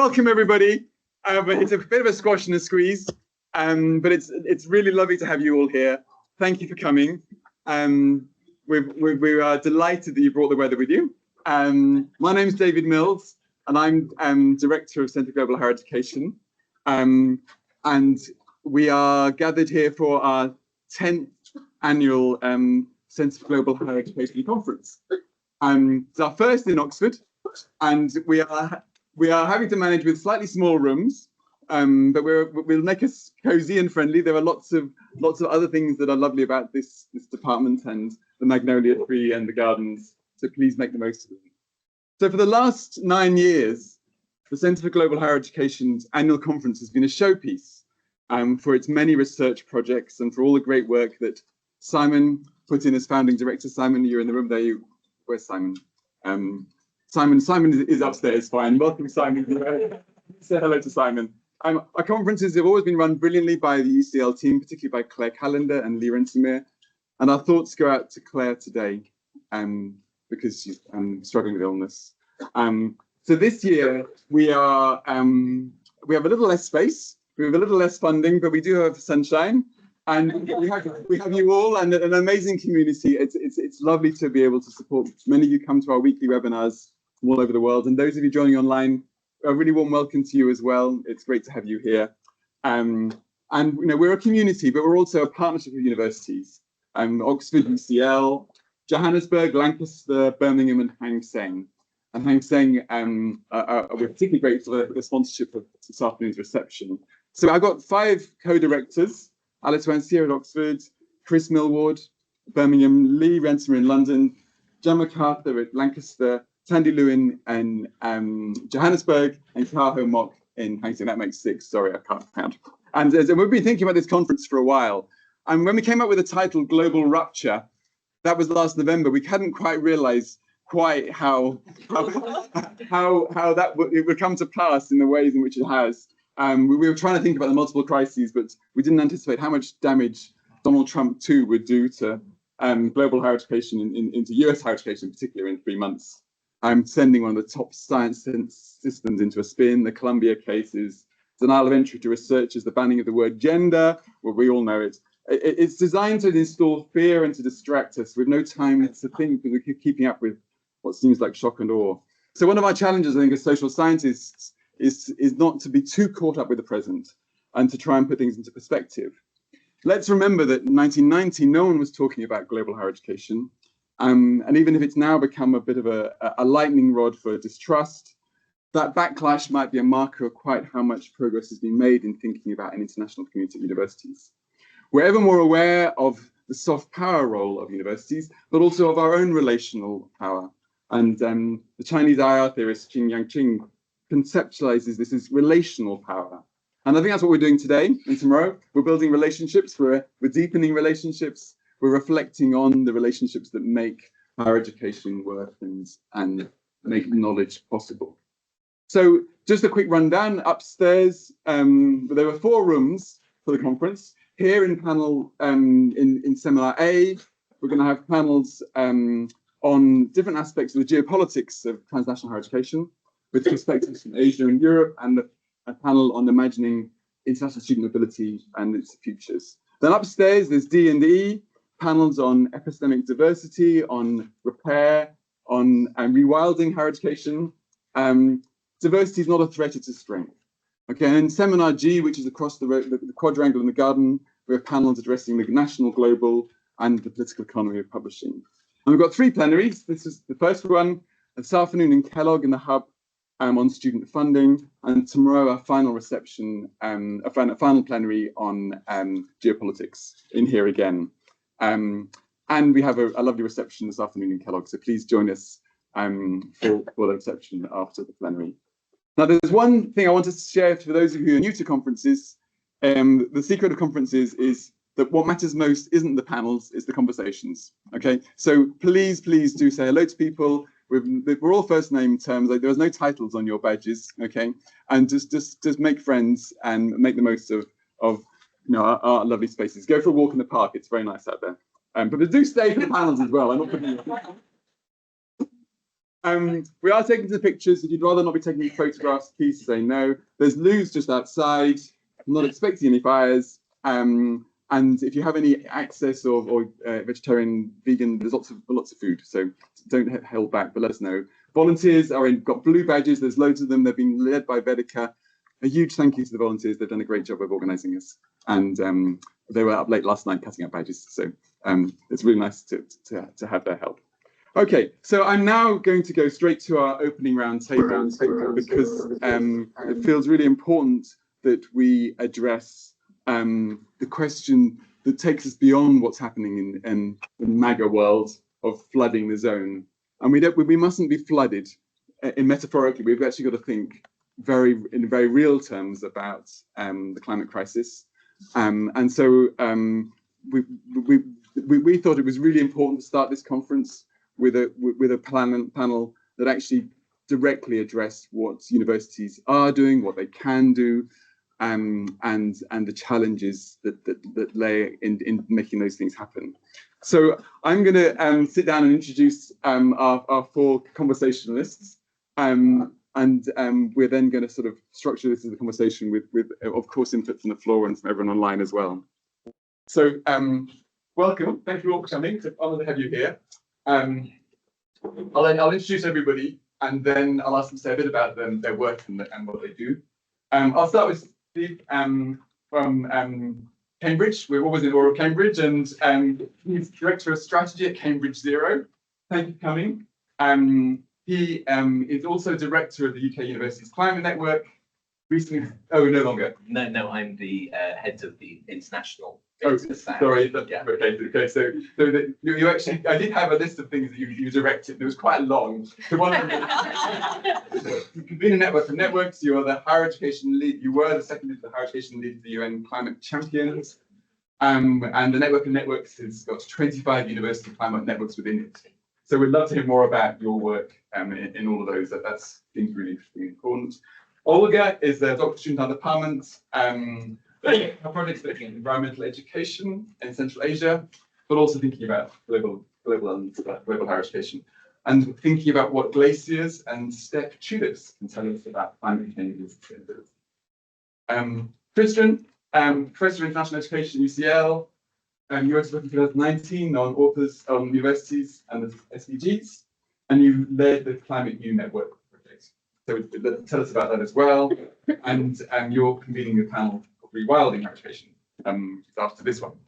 Welcome everybody. It's a bit of a squash and a squeeze, but it's really lovely to have you all here. Thank you for coming. We are delighted that you brought the weather with you. My name's David Mills, and I'm Director of Centre for Global Higher Education. And we are gathered here for our 10th annual Centre for Global Higher Education conference. It's our first in Oxford, and we are having to manage with slightly small rooms, but we'll make us cozy and friendly. There are lots of other things that are lovely about this department, and the magnolia tree and the gardens. So please make the most of them. So for the last 9 years, the Centre for Global Higher Education's annual conference has been a showpiece for its many research projects and for all the great work that Simon put in as founding director. Simon, you're in the room there. Where's Simon? Simon is upstairs, fine. Welcome, Simon. Say hello to Simon. Our conferences have always been run brilliantly by the UCL team, particularly by Claire Callender and Lee Rensimir. And our thoughts go out to Claire today because she's struggling with illness. So this year we have a little less space, we have a little less funding, but we do have sunshine. And we have you all and an amazing community. It's lovely to be able to support. Many of you come to our weekly webinars from all over the world, and those of you joining online, a really warm welcome to you as well. It's great to have you here. And you know, we're a community, but we're also a partnership with universities. Oxford, UCL, Johannesburg, Lancaster, Birmingham, and Hang Seng. And Hang Seng, we're particularly grateful for the sponsorship of this afternoon's reception. So I've got 5 co-directors. Alice Wansier at Oxford, Chris Millward, Birmingham, Lee Rensimir in London, John MacArthur at Lancaster, Tandy Lewin in Johannesburg, and Kaho Mock in Hang Seng. That makes 6, sorry, I can't count. And we've been thinking about this conference for a while. And when we came up with the title Global Rupture, that was last November, we hadn't quite realized quite how it would come to pass in the ways in which it has. We were trying to think about the multiple crises, but we didn't anticipate how much damage Donald Trump too would do to global higher education, into US higher education in particular, in 3 months. Sending one of the top science systems into a spin. The Columbia cases, denial of entry to researchers, the banning of the word gender. Well, we all know it. It's designed to install fear and to distract us with no time to think, because we keep keeping up with what seems like shock and awe. So one of our challenges, I think, as social scientists is not to be too caught up with the present and to try and put things into perspective. Let's remember that in 1990, no one was talking about global higher education. And even if it's now become a bit of a lightning rod for distrust, that backlash might be a marker of quite how much progress has been made in thinking about an international community at universities. We're ever more aware of the soft power role of universities, but also of our own relational power. And the Chinese IR theorist Qin Yangqing conceptualizes this as relational power. And I think that's what we're doing today and tomorrow. We're building relationships, we're deepening relationships, we're reflecting on the relationships that make higher education work and make knowledge possible. So just a quick rundown. Upstairs, there were 4 rooms for the conference. Here in panel, in seminar A, we're going to have panels on different aspects of the geopolitics of transnational higher education, with perspectives from Asia and Europe, and a panel on imagining international student mobility and its futures. Then upstairs, there's D&E, panels on epistemic diversity, on repair, on rewilding higher education. Diversity is not a threat, it's a strength. Okay, and in seminar G, which is across the quadrangle in the garden, we have panels addressing the national, global, and the political economy of publishing. And we've got 3 plenaries. This is the first one this afternoon in Kellogg in the Hub, on student funding, and tomorrow our final reception, a final plenary on geopolitics in here again. And we have a lovely reception this afternoon in Kellogg, so please join us for the reception after the plenary. Now, there's one thing I want to share for those of you who are new to conferences. The secret of conferences is that what matters most isn't the panels, it's the conversations. Okay, so please do say hello to people. We're all first name terms. Like, there's no titles on your badges, okay? And just make friends and make the most of our lovely spaces. Go for a walk in the park. It's very nice out there. But do stay for the panels as well. I'm not putting you We are taking the pictures. If you'd rather not be taking photographs, please say no. There's loos just outside. I'm not expecting any fires. And if you have any access or vegetarian, vegan, there's lots of food. So don't hold back, but let us know. Volunteers got blue badges. There's loads of them. They're being led by Vedica. A huge thank you to the volunteers. They've done a great job of organising this. And they were up late last night cutting up badges. So it's really nice to have their help. Okay, so I'm now going to go straight to our opening round table because it feels really important that we address the question that takes us beyond what's happening in the MAGA world of flooding the zone. And we mustn't be flooded metaphorically. We've actually got to think in very real terms about the climate crisis. And so we thought it was really important to start this conference with a panel that actually directly addressed what universities are doing, what they can do, and the challenges that lay in making those things happen. So I'm going to sit down and introduce our four conversationalists, and we're then going to sort of structure this as a conversation with of course inputs on the floor and from everyone online as well. So welcome, thank you all for coming. It's an honour to have you here. I'll introduce everybody, and then I'll ask them to say a bit about their work and what they do. I'll start with Steve from Cambridge. We're always in awe of Cambridge, and he's Director of Strategy at Cambridge Zero. Thank you for coming. He is also Director of the UK Universities Climate Network. Recently, no longer. No, I'm the head of the international. Oh, sorry. Yeah. Okay. So you actually, I did have a list of things that you directed. It was quite long. So one of them, you've been a network of networks. You are the higher education lead. You were the second lead, the higher education lead of the UN Climate Champions. And the network of networks has got 25 university climate networks within it. So we'd love to hear more about your work in all of those. That seems really important. Olga is a doctoral student at the department. Her project's looking at environmental education in Central Asia, but also thinking about global higher education, and thinking about what glaciers and steppe tulips can tell us about climate change. Tristan, Professor of International Education at UCL, you wrote a book in 2019 on authors on universities and the SDGs, and you led the Climate U Network project. So tell us about that as well, and you're convening a panel rewilding education after this one.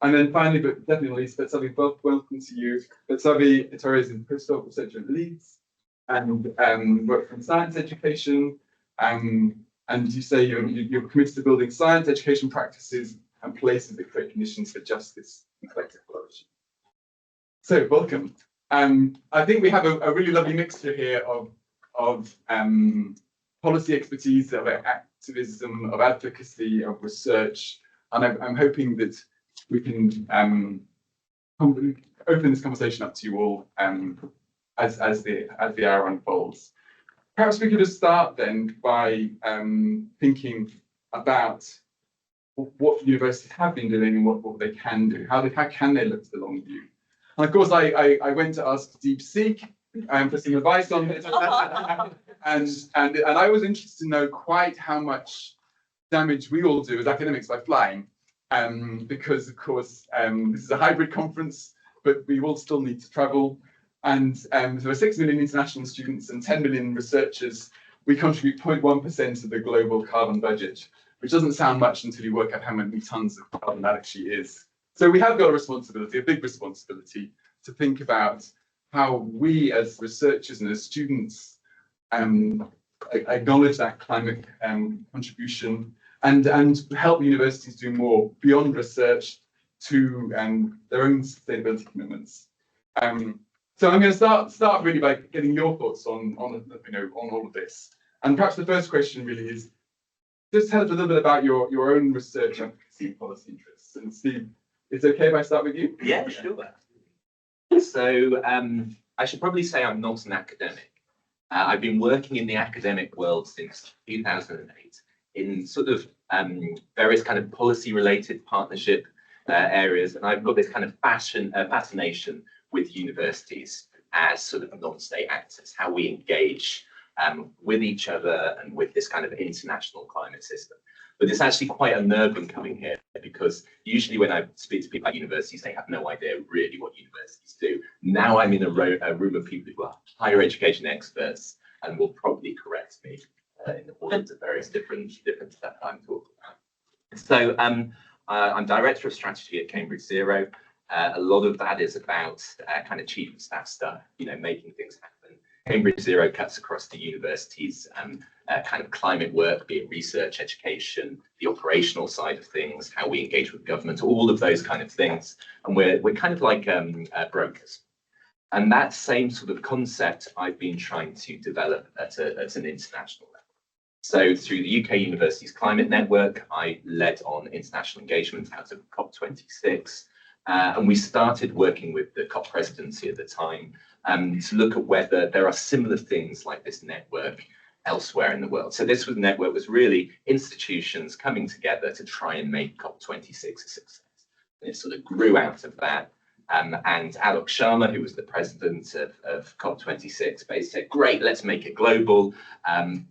And then finally, but definitely not least, Betzabe, welcome to you. Betzabe, Torres is a postdoc researcher at Leeds and work from science education. And you say you're committed to building science education practices and places that create conditions for justice and collective flourishing. So welcome. I think we have a really lovely mixture here of policy expertise, of activism, of advocacy, of research, and I'm hoping that we can open this conversation up to you all as the hour unfolds. Perhaps we could just start then by thinking about what universities have been doing and what they can do. How can they look to the long view? And of course, I went to ask DeepSeek for some advice on this. And I was interested to know quite how much damage we all do as academics by flying, because of course this is a hybrid conference, but we all still need to travel. And there are 6 million international students and 10 million researchers. We contribute 0.1% of the global carbon budget, which doesn't sound much until you work out how many tons of carbon that actually is. So we have got a responsibility, a big responsibility, to think about how we as researchers and as students acknowledge that climate contribution and help universities do more beyond research to their own sustainability commitments. So I'm going to start really by getting your thoughts on all of this. And perhaps the first question really is, just tell us a little bit about your own research advocacy and policy interests. And Steve, is it okay if I start with you? Yeah, sure. So I should probably say I'm not an academic. I've been working in the academic world since 2008 in sort of various kind of policy-related partnership areas, and I've got this kind of fascination with universities. as sort of non-state actors, how we engage with each other and with this kind of international climate system. But it's actually quite unnerving coming here, because usually when I speak to people at universities, they have no idea really what universities do. Now I'm in a room of people who are higher education experts and will probably correct me in all of the various different stuff I'm talking about. So I'm Director of Strategy at Cambridge Zero. A lot of that is about kind of chief of staff stuff, making things happen. Cambridge Zero cuts across the universities, kind of climate work, be it research, education, the operational side of things, how we engage with government, all of those kind of things. And we're kind of like brokers. And that same sort of concept I've been trying to develop at an international level. So through the UK Universities Climate Network, I led on international engagement out of COP26. And we started working with the COP presidency at the time to look at whether there are similar things like this network elsewhere in the world. So this network was really institutions coming together to try and make COP26 a success. And it sort of grew out of that. And Alok Sharma, who was the president of COP26, basically said, great, let's make it global.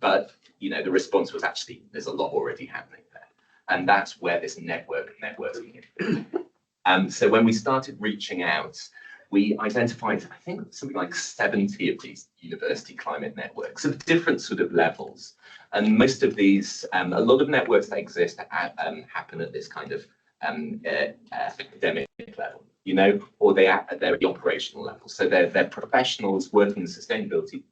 But the response was actually, there's a lot already happening there. And that's where this networking is. So when we started reaching out, we identified, I think, something like 70 of these university climate networks of different sort of levels. And most of these, a lot of networks that exist happen at this kind of academic level, or they're at the operational level. So they're professionals working in sustainability,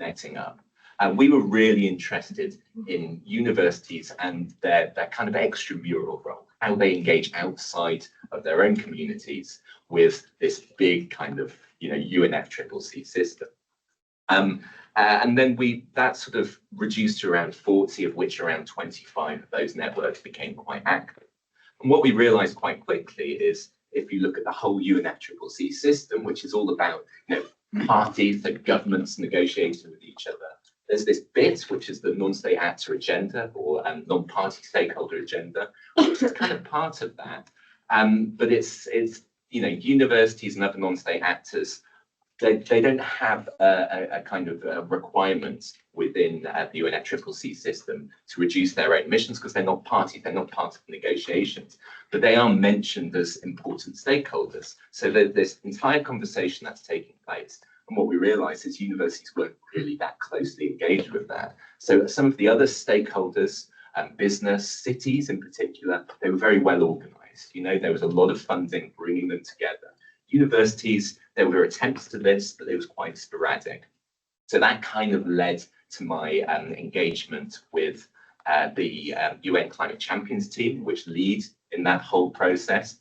netting up. And we were really interested in universities and their kind of extramural role, how they engage outside of their own communities with this big kind of, UNFCCC system. And then that sort of reduced to around 40, of which around 25 of those networks became quite active. And what we realized quite quickly is, if you look at the whole UNFCCC system, which is all about, parties and governments negotiating with each other, there's this bit, which is the non-state actor agenda or non-party stakeholder agenda, which is kind of part of that. But it's universities and other non-state actors, they don't have a kind of requirement within the UNFCCC system to reduce their own emissions, because they're not parties, they're not part of the negotiations, but they are mentioned as important stakeholders. So there's this entire conversation that's taking place. And what we realize is universities weren't really that closely engaged with that. So some of the other stakeholders, business, cities in particular, they were very well organized. There was a lot of funding bringing them together. Universities, there were attempts to this, but it was quite sporadic. So that kind of led to my engagement with the UN Climate Champions team, which leads in that whole process.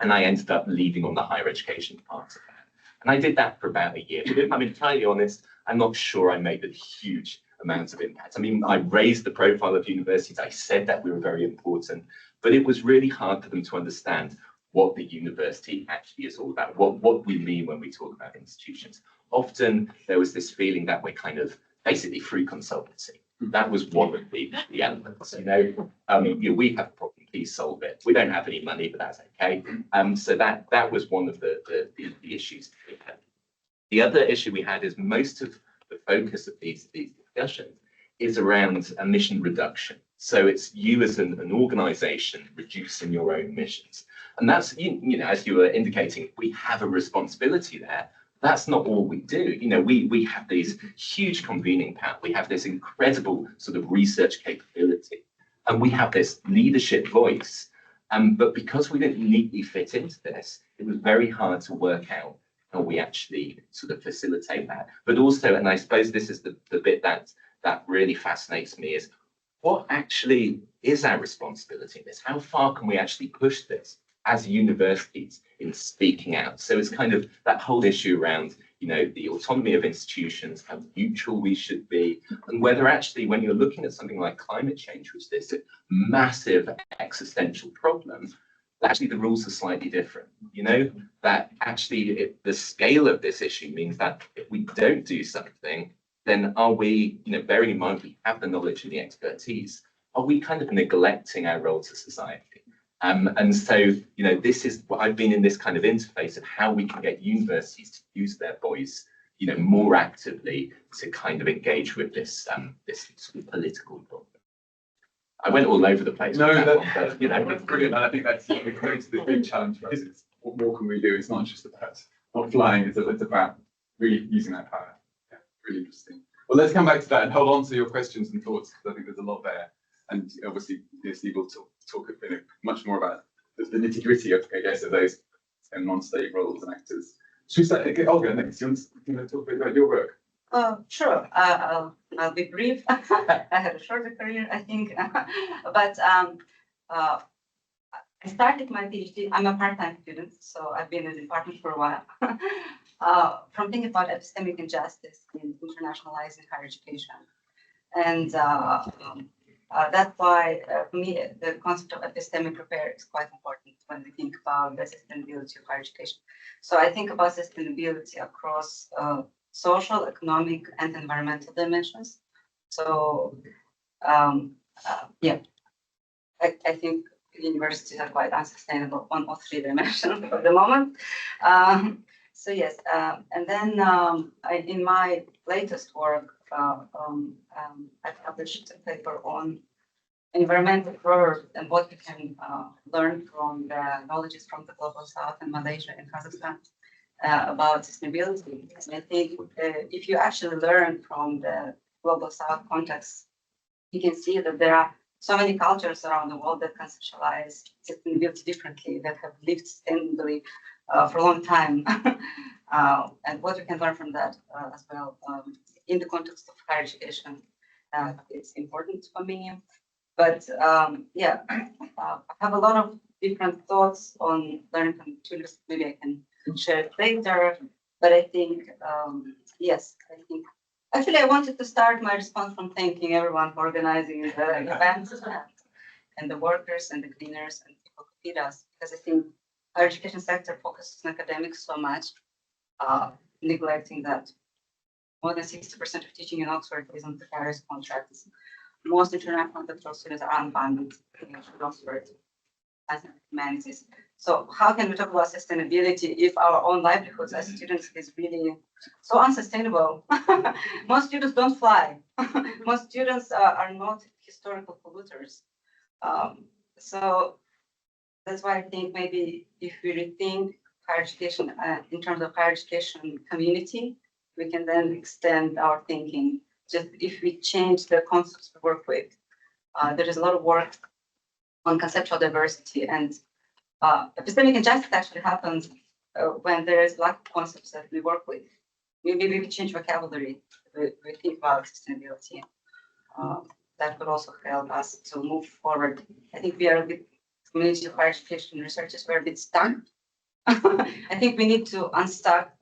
And I ended up leading on the higher education part of that. And I did that for about a year. But if I'm entirely honest, I'm not sure I made a huge amount of impact. I mean, I raised the profile of universities. I said that we were very important, but it was really hard for them to understand what the university actually is all about, what we mean when we talk about institutions. Often there was this feeling that we're kind of basically free consultancy. That was one of the elements, we have a problem, please solve it. We don't have any money, but that's okay. So that was one of the issues we had. The other issue we had is most of the focus of these discussions is around emission reduction. So it's you as an organization reducing your own emissions. And that's, as you were indicating, we have a responsibility there. That's not all we do. We have these huge convening power. We have this incredible sort of research capability, and we have this leadership voice. But because we didn't neatly fit into this, it was very hard to work out how we actually sort of facilitate that. But also, and I suppose this is the bit that really fascinates me, is what actually is our responsibility in this? How far can we actually push this as universities in speaking out? So it's kind of that whole issue around, the autonomy of institutions, how neutral we should be, and whether actually when you're looking at something like climate change, which is this massive existential problem, actually the rules are slightly different. That actually the scale of this issue means that if we don't do something, then are we, bearing in mind we have the knowledge and the expertise, are we kind of neglecting our role to society? And so, you know, this is what I've been in this kind of interface of how we can get universities to use their voice, you know, more actively to kind of engage with this this sort of political problem. I went all over the place. No, but, you know, that's brilliant. And I think that's the big challenge for us. It's what more can we do? It's not just about not flying, it's about really using that power. Yeah, really interesting. Well, let's come back to that and hold on to your questions and thoughts, because I think there's a lot there. And obviously, Steve will talk much more about the nitty-gritty of, I guess, of those non-state roles and actors. Should we start? Okay, Olga, next. You want to talk a bit about your work? Sure. I'll be brief. I had a shorter career, I think, but I started my PhD. I'm a part-time student, so I've been in the department for a while. From thinking about epistemic injustice in internationalizing higher education, and that's why, for me, the concept of epistemic repair is quite important when we think about the sustainability of higher education. So I think about sustainability across social, economic, and environmental dimensions. So, yeah, I think universities are quite unsustainable on all three dimensions for the moment. So yes, and then in my latest work, I published a paper on environmental growth and what we can learn from the knowledges from the Global South and Malaysia and Kazakhstan about sustainability. And I think if you actually learn from the Global South context, you can see that there are so many cultures around the world that conceptualize sustainability differently, that have lived sustainably for a long time. And what we can learn from that as well in the context of higher education, it's important for me. But yeah, I have a lot of different thoughts on learning from tutors. Maybe I can share it later. But I think, yes, I think. Actually, I wanted to start my response from thanking everyone for organizing the events and the workers and the cleaners and people who feed us, because I think our education sector focuses on academics so much, neglecting that more than 60% of teaching in Oxford is on precarious contracts. Most international doctoral students are unfunded in Oxford as humanities. So how can we talk about sustainability if our own livelihoods as students is really so unsustainable? Most students don't fly. Most students are not historical polluters. So that's why I think maybe if we rethink higher education in terms of higher education community, we can then extend our thinking. Just if we change the concepts we work with, there is a lot of work on conceptual diversity, and epistemic injustice actually happens when there is lack of concepts that we work with. Maybe we change vocabulary, we think about sustainability. That could also help us to move forward. I think we are a bit, community of higher education researchers, we're a bit stuck. I think we need to unstuck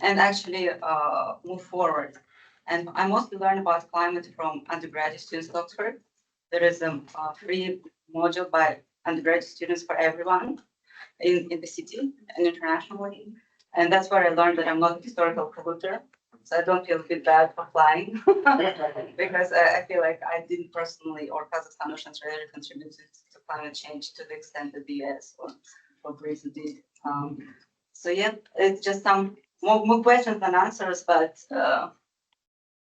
and actually move forward. And I mostly learn about climate from undergraduate students at Oxford. There is a free module by undergraduate students for everyone in the city and internationally. And that's where I learned that I'm not a historical polluter. So I don't feel a bit bad for flying because I feel like I didn't personally, or Kazakhstan Oceans really contributed to climate change to the extent that the US or Britain did. So yeah, it's just some more questions than answers, but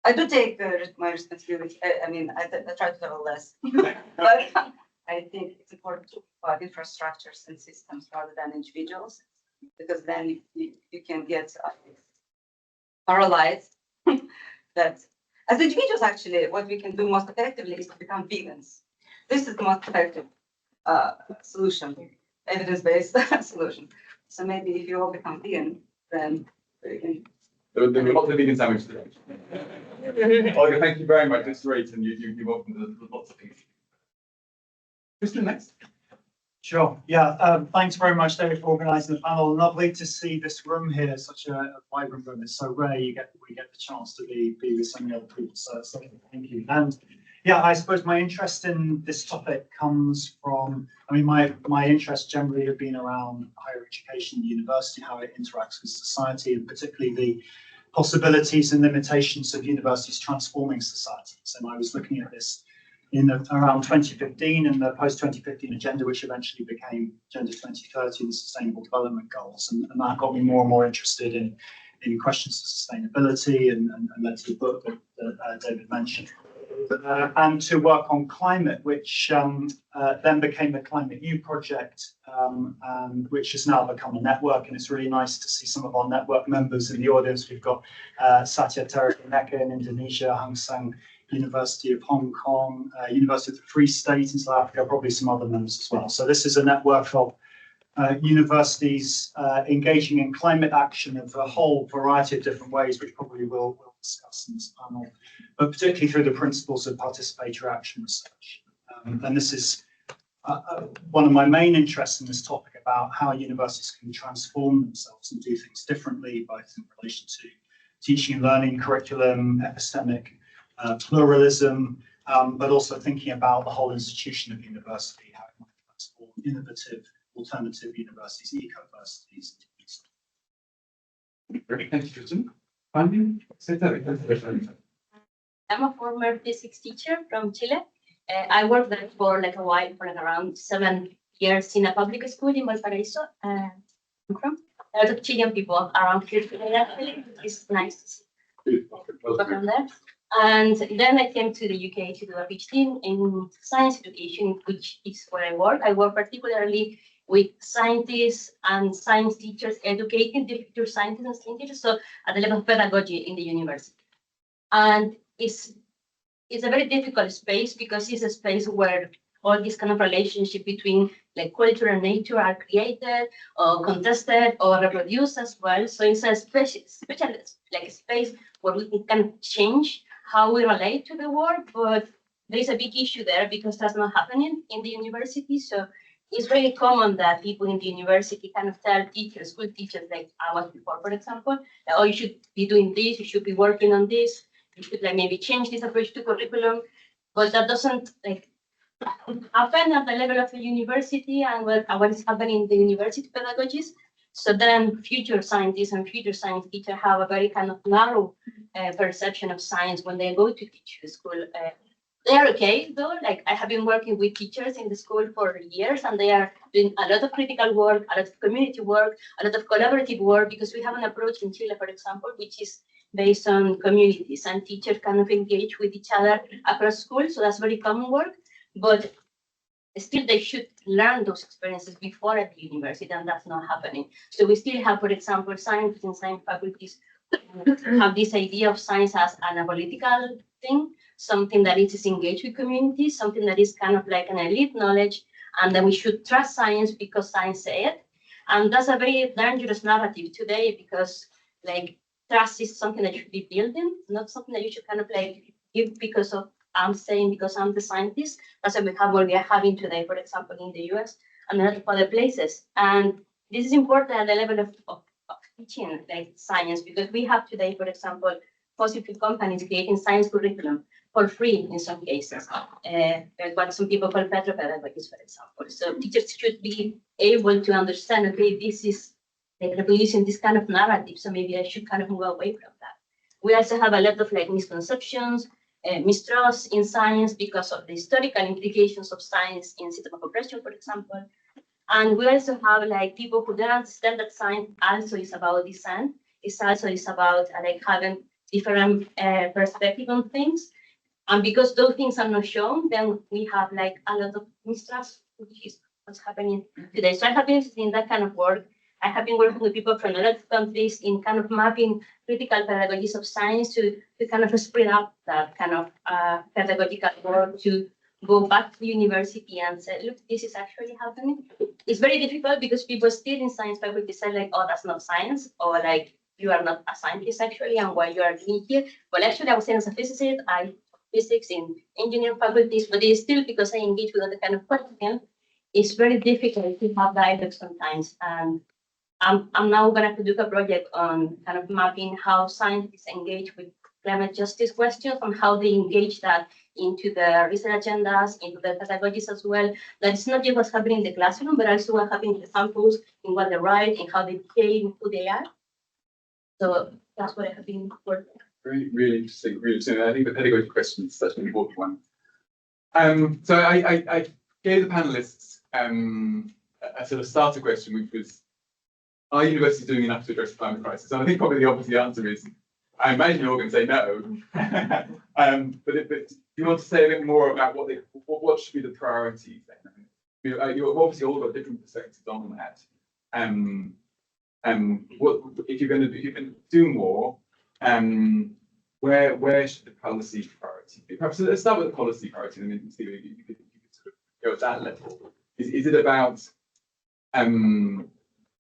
I do take my responsibility. I mean, I try to have less, but I think it's important to have infrastructures and systems rather than individuals, because then you can get paralyzed. That as individuals, actually, what we can do most effectively is to become vegans. This is the most effective solution, evidence-based solution. So maybe if you all become vegan, then we can. There will be lots of vegan sandwiches today. Olga, thank you very much. It's great, and you've opened lots of things. Tristan, next. Sure. Yeah. Thanks very much, David, for organising the panel. Lovely to see this room here, such a vibrant room. It's so rare we get the chance to be with so many other people. So thank you. And yeah, I suppose my interest in this topic comes from, I mean, my interests generally have been around higher education, university, how it interacts with society, and particularly the possibilities and limitations of universities transforming societies. And I was looking at this around 2015 in the post-2015 agenda, which eventually became Agenda 2030 and the Sustainable Development Goals. And that got me more and more interested in questions of sustainability and led to the book that David mentioned. And to work on climate, which then became the Climate U project, and which has now become a network. And it's really nice to see some of our network members in the audience. We've got Satya Terrakoneka in Indonesia, Hang Seng University of Hong Kong, University of the Free State in South Africa, probably some other members as well. So this is a network of universities engaging in climate action of a whole variety of different ways, which probably we'll discuss in this panel, but particularly through the principles of participatory action research. And this is one of my main interests in this topic about how universities can transform themselves and do things differently, both in relation to teaching and learning, curriculum, epistemic pluralism, but also thinking about the whole institution of university, how it might transform innovative, alternative universities, eco-versities. Great, thank you, Tristan. I'm a former physics teacher from Chile. I worked there for like a while, for like around 7 years in a public school in Valparaiso. I'm from. A lot of Chilean people around here today, actually. It's nice to see people from there. And then I came to the UK to do a PhD in science education, which is where I work. I work particularly with scientists and science teachers, educating the future scientists and science teachers, so at the level of pedagogy in the university. And it's a very difficult space because it's a space where all this kind of relationship between like culture and nature are created or contested or reproduced as well. So it's a special like space where we can kind of change how we relate to the world, but there is a big issue there because that's not happening in the university. So it's very common that people in the university kind of tell teachers, school teachers, like I was before, for example, that, oh, you should be doing this, you should be working on this, you should like maybe change this approach to curriculum, but that doesn't like happen at the level of the university and what is happening in the university pedagogies. So then future scientists and future science teachers have a very kind of narrow perception of science when they go to teach the school. They are okay though, like I have been working with teachers in the school for years and they are doing a lot of critical work, a lot of community work, a lot of collaborative work, because we have an approach in Chile, for example, which is based on communities and teachers kind of engage with each other across schools. So that's very common work, but still they should learn those experiences before at the university, and that's not happening. So we still have, for example, scientists and science faculties have this idea of science as an apolitical thing, something that is engaged with communities, something that is kind of like an elite knowledge, and that we should trust science because science says it. And that's a very dangerous narrative today because like trust is something that you should be building, not something that you should kind of like give because of I'm saying because I'm the scientist. That's what we are having today, for example, in the US and a lot of other places. And this is important at the level of teaching like science, because we have today, for example, fossil fuel companies creating science curriculum for free in some cases. What some people call petropedagogies, for example. So teachers should be able to understand, okay, this is like reproducing this kind of narrative, so maybe I should kind of move away from that. We also have a lot of like misconceptions, mistrust in science because of the historical implications of science in system of oppression, for example. And we also have like people who don't understand that science also is about design. It also is about like having different perspective on things. And because those things are not shown, then we have like a lot of mistrust, which is what's happening today. So I have been in that kind of work. I have been working with people from a lot of countries in kind of mapping critical pedagogies of science to kind of spread up that kind of pedagogical work to go back to the university and say, look, this is actually happening. It's very difficult because people still in science faculty say like, oh, that's not science, or like, you are not a scientist actually, and why you are doing here. Well, actually, I was saying as a physicist, I physics in engineering faculties, but it's still because I engage with other kind of question, it's very difficult to have dialogue sometimes. And I'm now going to do a project on kind of mapping how scientists engage with climate justice questions and how they engage that into the research agendas, into the pedagogies as well. That it's not just what's happening in the classroom, but also what's happening in the campus, in what they write, in how they behave, who they are. So that's what I have been working on. Really interesting, really interesting. I think the pedagogy question is such an important one. So I gave the panelists a sort of starter question, which was, are universities doing enough to address the climate crisis? And I think probably the obvious answer is, I imagine you're all going to say no. But do you want to say a bit more about what should be the priorities then? You've obviously all got different perspectives on that. What if you're going to do more? Where should the policy priority be? Perhaps let's start with the policy priority, and then see if you could sort of go at that level. Is it about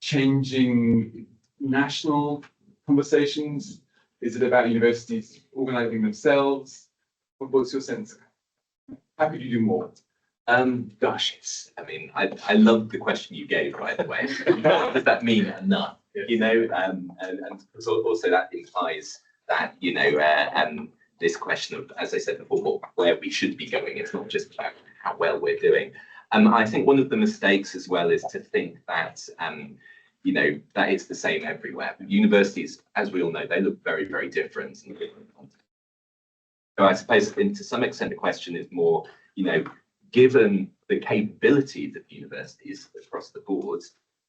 changing national conversations? Is it about universities organising themselves? What's your sense? How could you do more? Gosh, I mean, I love the question you gave, by the way. What does that mean enough? Yes. You know, and also that implies that, you know, this question of, as I said before, where we should be going. It's not just about how well we're doing. I think one of the mistakes as well is to think that, you know, that it's the same everywhere. Universities, as we all know, they look very, very different in different contexts. So I suppose, to some extent, the question is more, you know, given the capabilities of universities across the board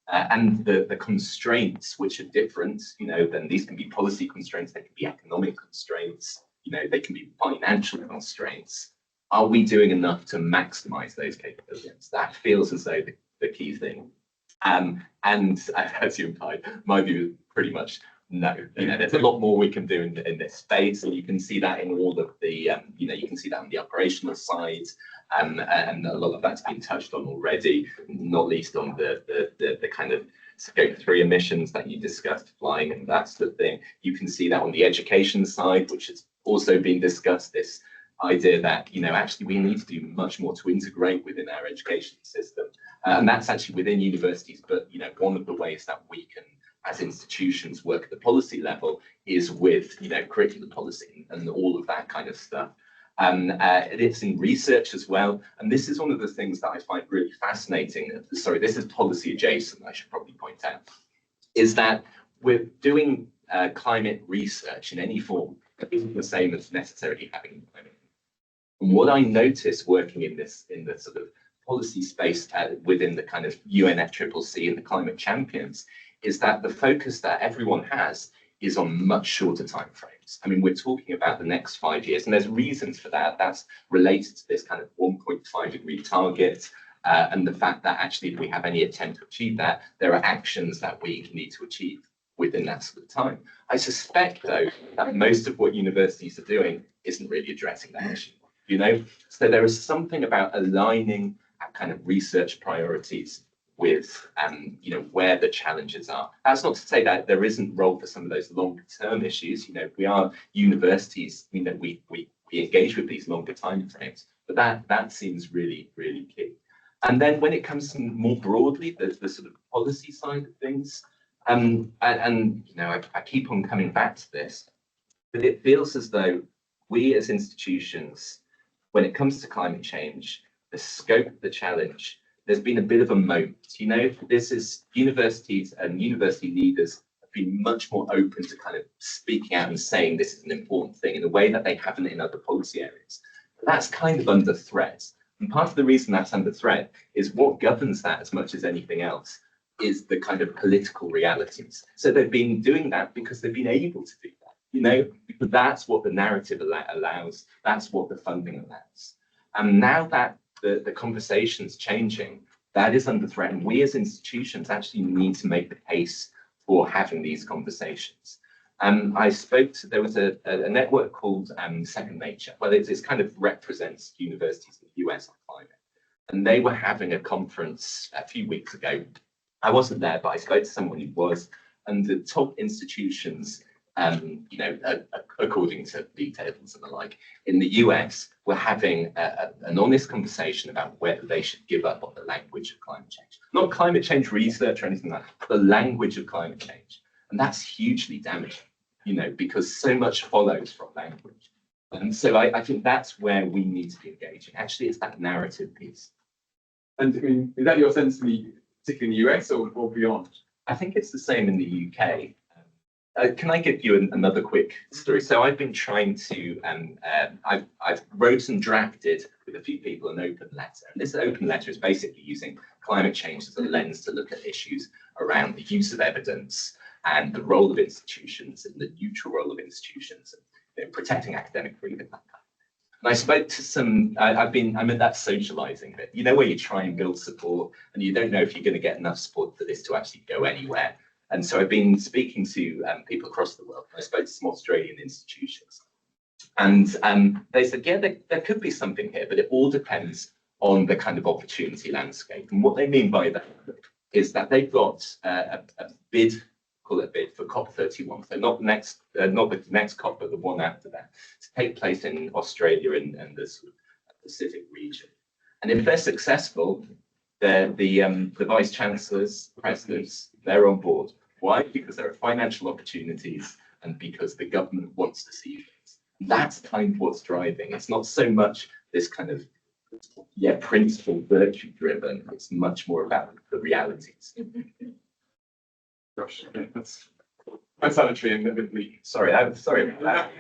and the constraints which are different, you know, then these can be policy constraints, they can be economic constraints, you know, they can be financial constraints. Are we doing enough to maximize those capabilities? That feels as though the key thing. And as you implied, my view is pretty much no. You know, there's a lot more we can do in this space, and you can see that in all of the, you know, you can see that on the operational side, and a lot of that's been touched on already, not least on the kind of Scope 3 emissions that you discussed, flying and that sort of thing. You can see that on the education side, which has also been discussed, this idea that, you know, actually we need to do much more to integrate within our education system. And that's actually within universities, but, you know, one of the ways that we can, as institutions, work at the policy level is with, you know, curriculum policy and all of that kind of stuff. It's in research as well. And this is one of the things that I find really fascinating. Sorry, this is policy adjacent, I should probably point out, is that we're doing climate research in any form isn't the same as necessarily having climate. And what I notice working in the sort of policy space within the kind of UNFCCC and the climate champions is that the focus that everyone has is on much shorter timeframes. I mean, we're talking about the next 5 years, and there's reasons for that. That's related to this kind of 1.5 degree target, and the fact that actually, if we have any attempt to achieve that, there are actions that we need to achieve within that sort of time. I suspect, though, that most of what universities are doing isn't really addressing that issue, you know? So there is something about aligning our kind of research priorities with, you know, where the challenges are. That's not to say that there isn't role for some of those longer term issues. You know, we are universities, you know, we engage with these longer time frames, but that seems really, really key. And then when it comes to more broadly, the sort of policy side of things, and you know, I keep on coming back to this, but it feels as though we as institutions, when it comes to climate change, the scope of the challenge, there's been a bit of a moment, you know, this is universities and university leaders have been much more open to kind of speaking out and saying this is an important thing in a way that they haven't in other policy areas. But that's kind of under threat. And part of the reason that's under threat is what governs that as much as anything else is the kind of political realities. So they've been doing that because they've been able to do that, you know, because that's what the narrative allows, that's what the funding allows. And now that the conversation's changing, that is under threat. And we as institutions actually need to make the case for having these conversations. I spoke to, there was a network called Second Nature. Well, it kind of represents universities in the US on climate. And they were having a conference a few weeks ago. I wasn't there, but I spoke to someone who was, and the top institutions, you know, according to details and the like, in the US, we're having an honest conversation about whether they should give up on the language of climate change. Not climate change research or anything like that, but the language of climate change. And that's hugely damaging, you know, because so much follows from language. And so I think that's where we need to be engaging. Actually, it's that narrative piece. And I mean, is that your sense, particularly in the US or beyond? I think it's the same in the UK. Can I give you another quick story? So I've been trying to, I've wrote and drafted with a few people an open letter. And this open letter is basically using climate change as a lens to look at issues around the use of evidence and the role of institutions and the neutral role of institutions and protecting academic freedom. And I spoke to some, I'm at that socializing bit, you know, where you try and build support and you don't know if you're going to get enough support for this to actually go anywhere. And so I've been speaking to people across the world. I spoke to some Australian institutions. And they said, yeah, there could be something here, but it all depends on the kind of opportunity landscape. And what they mean by that is that they've got a bid, call it a bid, for COP31. So not the next COP, but the one after that, to take place in Australia and the sort of Pacific region. And if they're successful, the vice chancellors, presidents, they're on board. Why? Because there are financial opportunities and because the government wants to see things. That's kind of what's driving. It's not so much this kind of, principle virtue driven. It's much more about the realities. Gosh, okay, that's sanitary and a bit bleak. Sorry about that.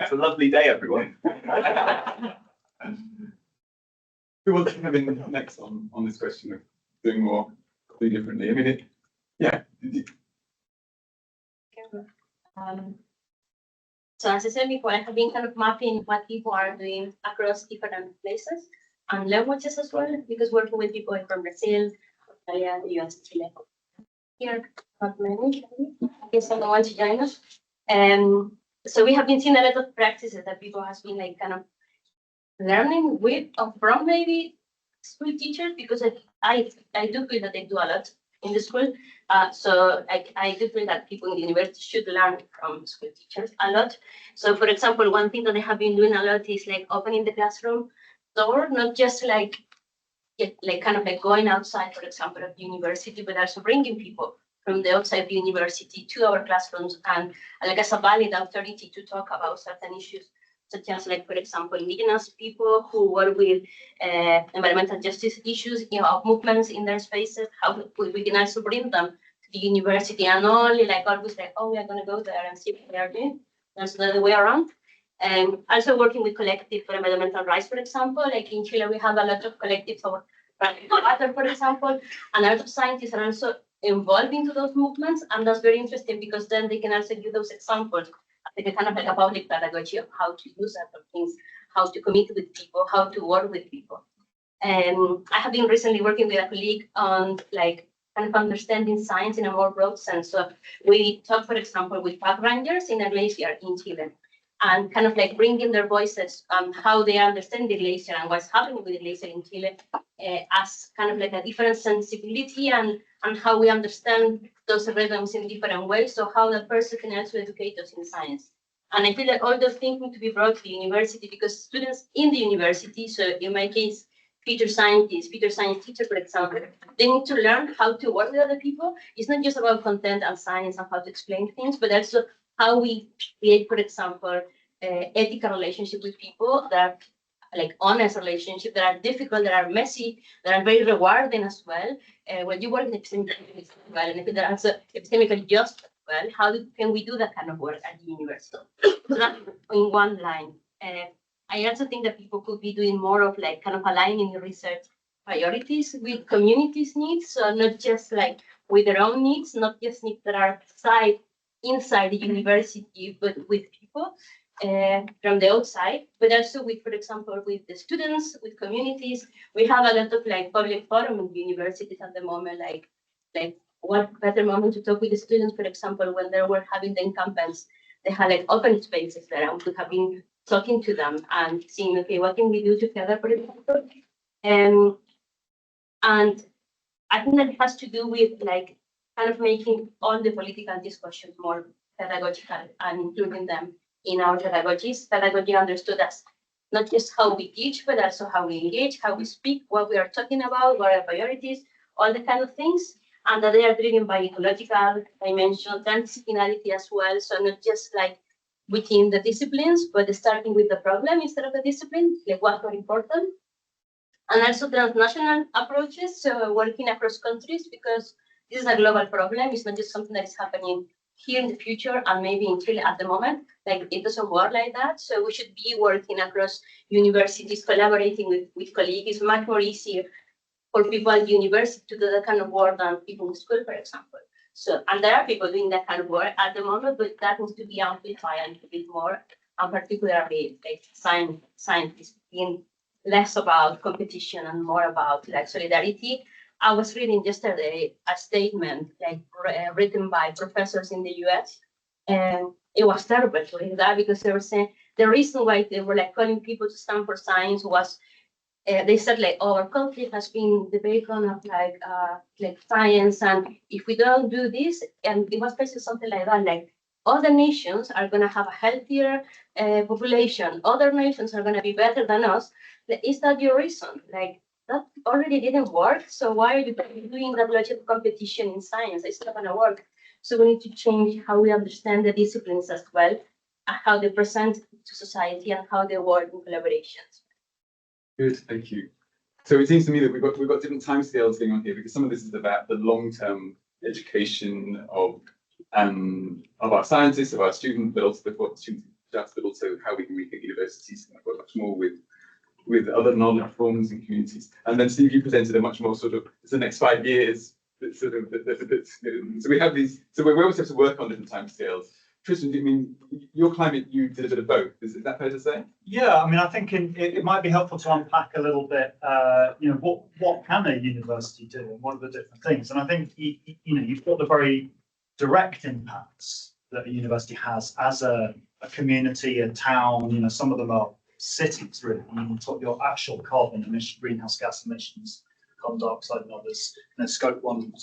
It's a lovely day, everyone. Who wants to come in next on this question of doing more, doing differently? I mean, So as I said before, I have been kind of mapping what people are doing across different places and languages as well, because working with people from Brazil, Australia, the US, Chile. Here, not many, I guess someone wants to join us. So we have been seeing a lot of practices that people have been like kind of learning with or from maybe school teachers, because I do feel that they do a lot in the school. So I do feel that people in the university should learn from school teachers a lot. So for example, one thing that they have been doing a lot is like opening the classroom door, not just like kind of like going outside, for example, of the university, but also bringing people from the outside of the university to our classrooms and like as a valid authority to talk about certain issues, such as like, for example, indigenous people who work with environmental justice issues, movements in their spaces, how we can also bring them to the university and only like always like, oh, we are going to go there and see what they are doing. That's the other way around. Also working with collective for environmental rights, for example, like in Chile, we have a lot of collectives for water, for example, and a lot of scientists are also involved into those movements. And that's very interesting because then they can also give those examples, like a kind of like a public pedagogy of how to do certain things, how to commit with people, how to work with people. I have been recently working with a colleague on like kind of understanding science in a more broad sense. So we talk, for example, with park rangers in a glacier in Chile, and kind of like bringing their voices on how they understand the glacier and what's happening with the glacier in Chile as kind of like a different sensibility and how we understand those rhythms in different ways. So how the person can also educate us in science. And I feel that all those things need to be brought to the university because students in the university, so in my case, future science teacher, for example, they need to learn how to work with other people. It's not just about content and science and how to explain things, but also how we create, for example, ethical relationship with people that are like honest relationship, that are difficult, that are messy, that are very rewarding as well. When you work in epistemic as well, and if they're also epistemically just as well, how can we do that kind of work at the university? So that's in one line. I also think that people could be doing more of like kind of aligning the research priorities with communities' needs, so not just like with their own needs, not just needs that are inside the university, but with people from the outside, but also with, for example, with the students, with communities. We have a lot of like public forum in universities at the moment, like what better moment to talk with the students, for example, when they were having the incumbents, they had like open spaces there and we have been talking to them and seeing, okay, what can we do together, for example? And I think that it has to do with like kind of making all the political discussions more pedagogical and including them in our pedagogies. Pedagogy understood as not just how we teach, but also how we engage, how we speak, what we are talking about, what are priorities, all the kind of things, and that they are driven by ecological dimension, transdisciplinarity as well. So not just like within the disciplines, but starting with the problem instead of the discipline, like what's more important. And also transnational approaches, so working across countries, because this is a global problem. It's not just something that is happening here in the future and maybe in Chile at the moment, like it doesn't work like that. So we should be working across universities, collaborating with colleagues. It's much more easier for people at university to do that kind of work than people in school, for example. So, and there are people doing that kind of work at the moment, but that needs to be amplified a little bit more, and particularly like scientists being less about competition and more about like solidarity. I was reading yesterday a statement like written by professors in the US, and it was terrible to hear that, because they were saying the reason why they were like calling people to stand for science was they said like, oh, our country has been the beacon of like science, and if we don't do this, and it was basically something like that, like other nations are going to have a healthier population, other nations are going to be better than us. Is that your reason? Like, that already didn't work, so why are you doing that logic of competition in science? It's not going to work. So we need to change how we understand the disciplines as well, how they present to society, and how they work in collaborations. Good, thank you. So it seems to me that we've got different timescales going on here, because some of this is about the long-term education of our scientists, of our students, but also what students just, but also how we can make universities work much more with other knowledge forms and communities. And then Steve, you presented a much more sort of, it's the next 5 years, sort of, so we have these, so we always have to work on different timescales. Tristan, do you mean your climate, you did a bit of both? Is that fair to say? Yeah, I mean, I think it might be helpful to unpack a little bit, you know, what can a university do and what are the different things? And I think, you know, you've got the very direct impacts that a university has as a community, a town, you know, some of them are cities, really. I mean, your actual carbon emission, greenhouse gas emissions, carbon dioxide and others, you know, scope 1,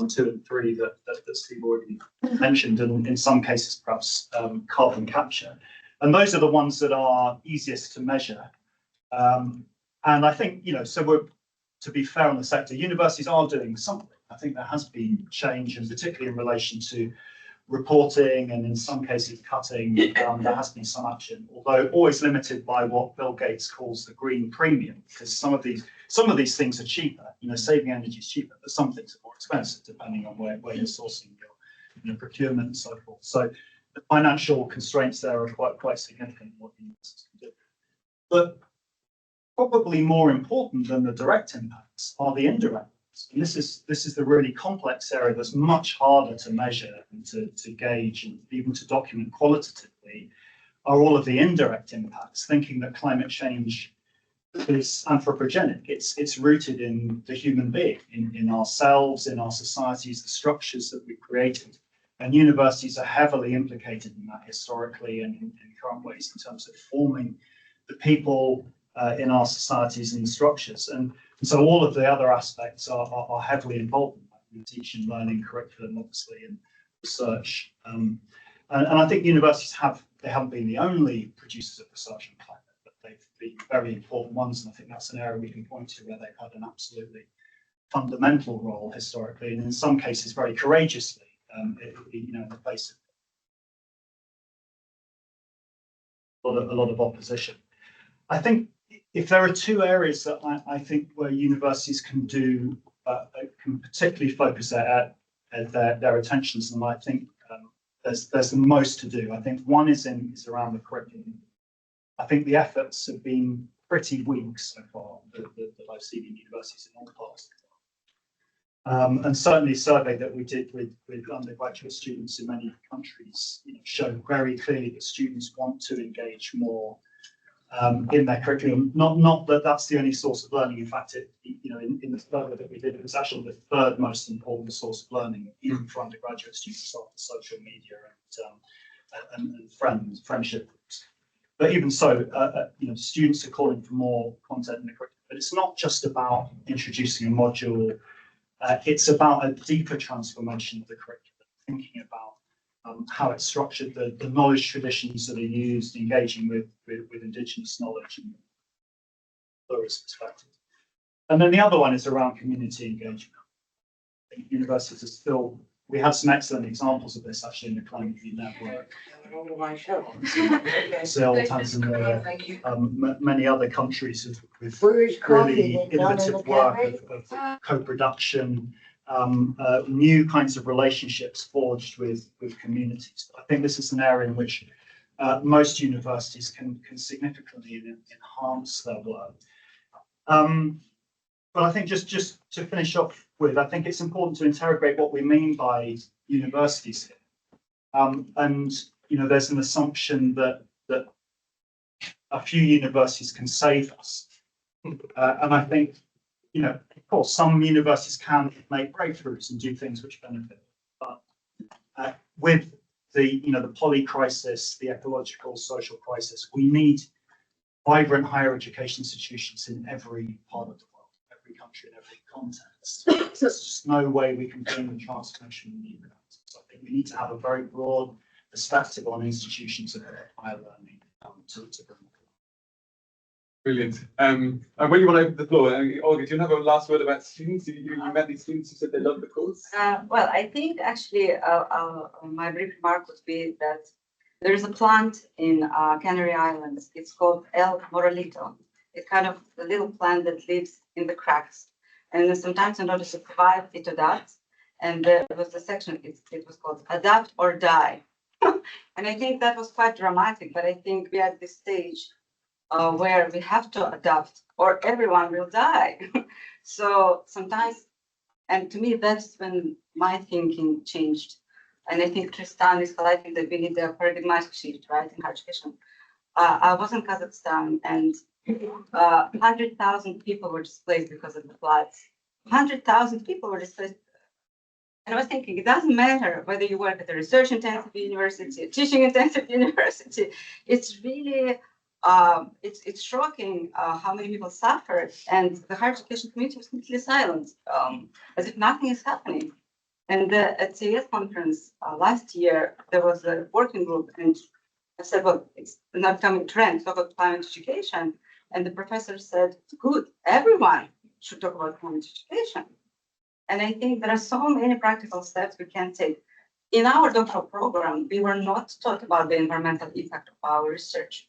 2, and 3 that Steve already mentioned, and in some cases perhaps carbon capture. And those are the ones that are easiest to measure. And I think, you know, so to be fair on the sector, universities are doing something. I think there has been change, and particularly in relation to reporting and in some cases cutting, there has been some action, although always limited by what Bill Gates calls the green premium, because some of these things are cheaper, you know, saving energy is cheaper, but some things are more expensive depending on where you're sourcing your procurement and so forth. So the financial constraints there are quite significant in what universities can do. But probably more important than the direct impacts are the indirect. And this is the really complex area that's much harder to measure and to gauge and even to document qualitatively, are all of the indirect impacts, thinking that climate change is anthropogenic. It's rooted in the human being, in ourselves, in our societies, the structures that we've created. And universities are heavily implicated in that historically and in current ways in terms of forming the people in our societies and structures. And so all of the other aspects are heavily involved in that, teaching, learning, curriculum, obviously, and research. And I think universities haven't been the only producers of research on climate, but they've been very important ones. And I think that's an area we can point to where they've had an absolutely fundamental role historically, and in some cases very courageously, you know, in the face of a lot of opposition. I think if there are two areas that I think where universities can do, can particularly focus their attentions, and I think there's the most to do. I think one is around the curriculum. I think the efforts have been pretty weak so far that I've seen in universities in all parts. And certainly a survey that we did with undergraduate students in many countries, you know, showed very clearly that students want to engage more in their curriculum. Not that that's the only source of learning. In fact, you know, in the survey that we did, it was actually the third most important source of learning, even for undergraduate students, after social media and friendship groups. But even so, you know, students are calling for more content in the curriculum. But it's not just about introducing a module. It's about a deeper transformation of the curriculum, thinking about how it's structured, the knowledge traditions that are used, engaging with Indigenous knowledge and pluralist perspective. And then the other one is around community engagement. I think universities are still, we have some excellent examples of this actually in the Climate View Network. Brazil, Tanzania, many other countries with really innovative work of co-production, new kinds of relationships forged with communities. I think this is an area in which most universities can significantly enhance their work. But I think just to finish off with, I think it's important to interrogate what we mean by universities here. And there's an assumption that a few universities can save us. And I think, of course, some universities can make breakthroughs and do things which benefit. But with the poly crisis, the ecological, social crisis, we need vibrant higher education institutions in every part of the world, every country, in every context. There's just no way we can bring the transformation we need without it. So I think we need to have a very broad perspective on institutions of higher learning to bring. Brilliant. And when you want to open the floor, Olga, do you have a last word about students? You met these students who said they love the course? Well, I think actually my brief remark would be that there is a plant in Canary Islands. It's called El Moralito. It's kind of a little plant that lives in the cracks. And sometimes in order to survive, it adapts. And there was a section, it was called Adapt or Die. And I think that was quite dramatic, but I think we're at this stage where we have to adapt or everyone will die. So sometimes, and to me, that's when my thinking changed. And I think Tristan is highlighting that we need a paradigmatic shift, right, in higher education. I was in Kazakhstan and 100,000 people were displaced because of the floods. 100,000 people were displaced. And I was thinking, it doesn't matter whether you work at a research-intensive university, a teaching-intensive university. It's really, it's shocking how many people suffered, and the higher education community was completely silent, as if nothing is happening. And at CES conference last year, there was a working group, and I said, well, it's an upcoming trend, talk about climate education. And the professor said, good, everyone should talk about climate education. And I think there are so many practical steps we can take. In our doctoral program, we were not taught about the environmental impact of our research.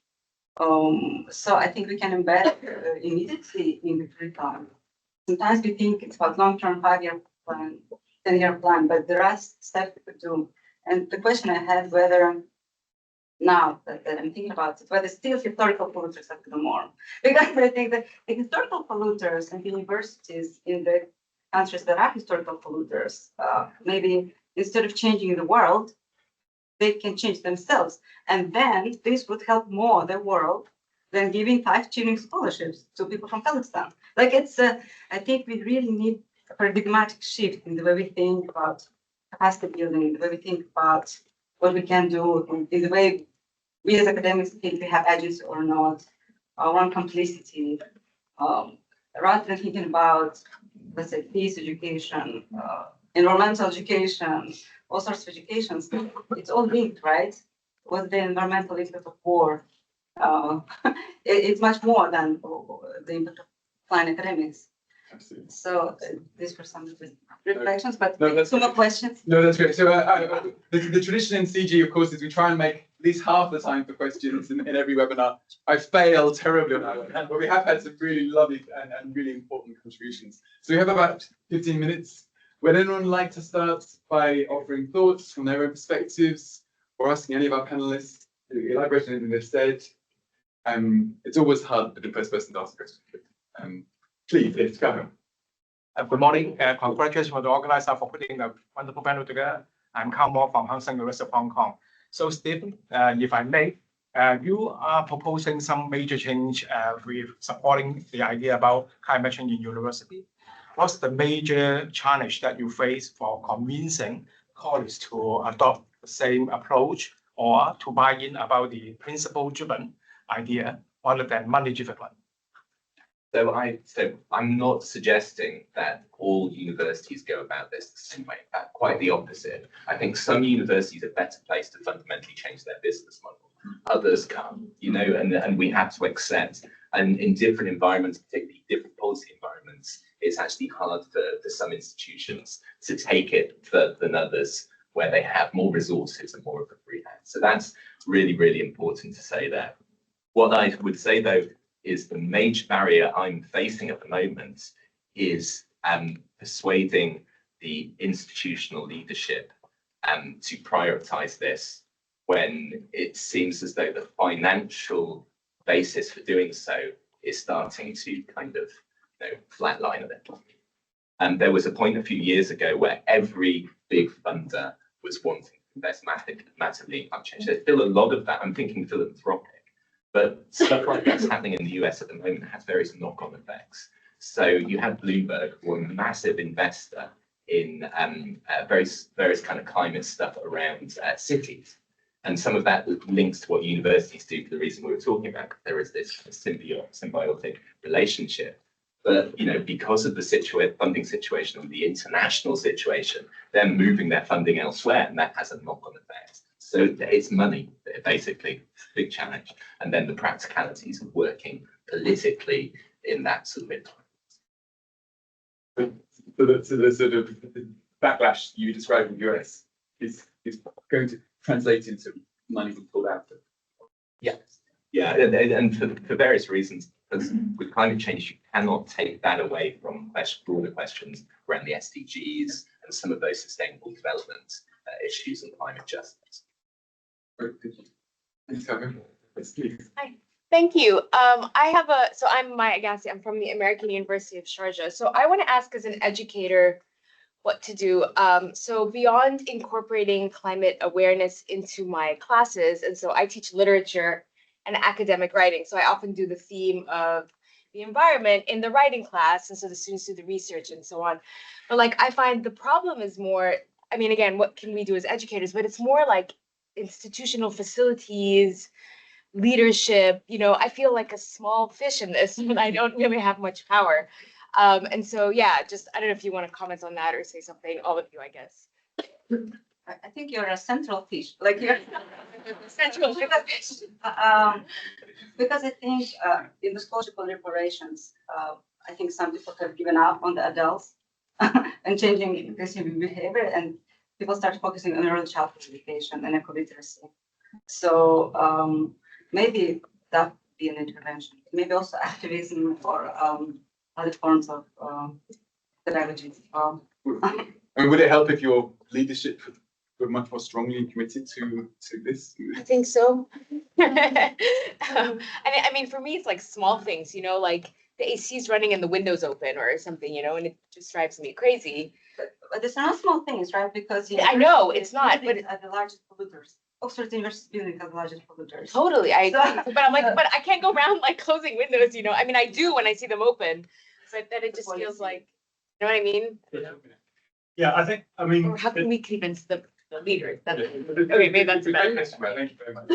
So I think we can embed immediately in the curriculum. Sometimes we think it's about long-term 5-year plan, 10-year plan, but there are steps we could do. And the question I had whether now that I'm thinking about it, whether still historical polluters have to do more. Because I think that the historical polluters and universities in the countries that are historical polluters, maybe instead of changing the world, they can change themselves. And then this would help more the world than giving 5 Turing scholarships to people from Kazakhstan. Like I think we really need a paradigmatic shift in the way we think about capacity building, the way we think about what we can do, in the way we as academics think we have agency or not, one complicity, rather than thinking about, let's say, peace education, environmental education, all sorts of educations. It's all linked, right? What's the environmental impact of war? It's much more than the impact of climate academics. Absolutely. So these were some reflections, but no, two more questions. No, that's great. So the tradition in CG, of course, is we try and make at least half the time for questions in every webinar. I failed terribly on that one, but we have had some really lovely and really important contributions. So we have about 15 minutes. Would anyone like to start by offering thoughts from their own perspectives or asking any of our panelists to elaborate on anything they've said? It's always hard for the first person to ask a question. Please, yes, go ahead. Good morning. Congratulations for the organizer for putting a wonderful panel together. I'm Carl Moore from Hong Kong University of Hong Kong. So, Stephen, if I may, you are proposing some major change with supporting the idea about climate change in university. What's the major challenge that you face for convincing colleagues to adopt the same approach or to buy in about the principle-driven idea rather than money-driven one? So I'm not suggesting that all universities go about this the same way. In fact, quite the opposite. I think some universities are better placed to fundamentally change their business model. Others can't, and we have to accept. And in different environments, particularly different policy environments, it's actually hard for some institutions to take it further than others, where they have more resources and more of a free hand. So that's really, really important to say there. What I would say, though, is the major barrier I'm facing at the moment is persuading the institutional leadership to prioritize this when it seems as though the financial basis for doing so is starting to kind of flatline a bit. And there was a point a few years ago where every big funder was wanting to invest massively in climate change. There's still a lot of that. I'm thinking philanthropic, but stuff like that's happening in the US at the moment has various knock-on effects. So you have Bloomberg, who are a massive investor in various kind of climate stuff around cities. And some of that links to what universities do for the reason we were talking about. There is this symbiotic relationship. But because of the funding situation and the international situation, they're moving their funding elsewhere, and that has a knock-on effect. So it's money, basically, big challenge. And then the practicalities of working politically in that sort of environment. So the sort of backlash you described in the US is going to translate into money being pulled out. Yeah, and for various reasons, because with climate change, you cannot take that away from broader questions around the SDGs and some of those sustainable development issues and climate justice. Hi. Thank you. I'm from the American University of Sharjah. So I want to ask as an educator what to do. So beyond incorporating climate awareness into my classes, and so I teach literature and academic writing. So I often do the theme of the environment in the writing class, and so the students do the research and so on. But like I find the problem is more, I mean, again, what can we do as educators? But it's more like institutional facilities, leadership. I feel like a small fish in this, and I don't really have much power. And so, yeah, just I don't know if you want to comment on that or say something, all of you, I guess. I think you're a central fish, like you're Central fish. Because I think in the social reparations, I think some people have given up on the adults and changing consumer behavior, and people start focusing on early childhood education and eco-literacy. So maybe that would be an intervention. Maybe also activism or other forms of pedagogy. And would it help if your leadership were much more strongly committed to this? I think so. I mean, for me, it's like small things, like the AC is running and the window's open or something, and it just drives me crazy. But it's not small things, right? Because I know it's not, but are the largest polluters. Oxford University building has the largest polluters. Totally, I agree. But I'm like, but I can't go around like closing windows, I mean, I do when I see them open, but then it just feels like, you know what I mean? Yeah, I mean. Or how can we convince the leaders? Okay, maybe that's a better question. Thank you very much.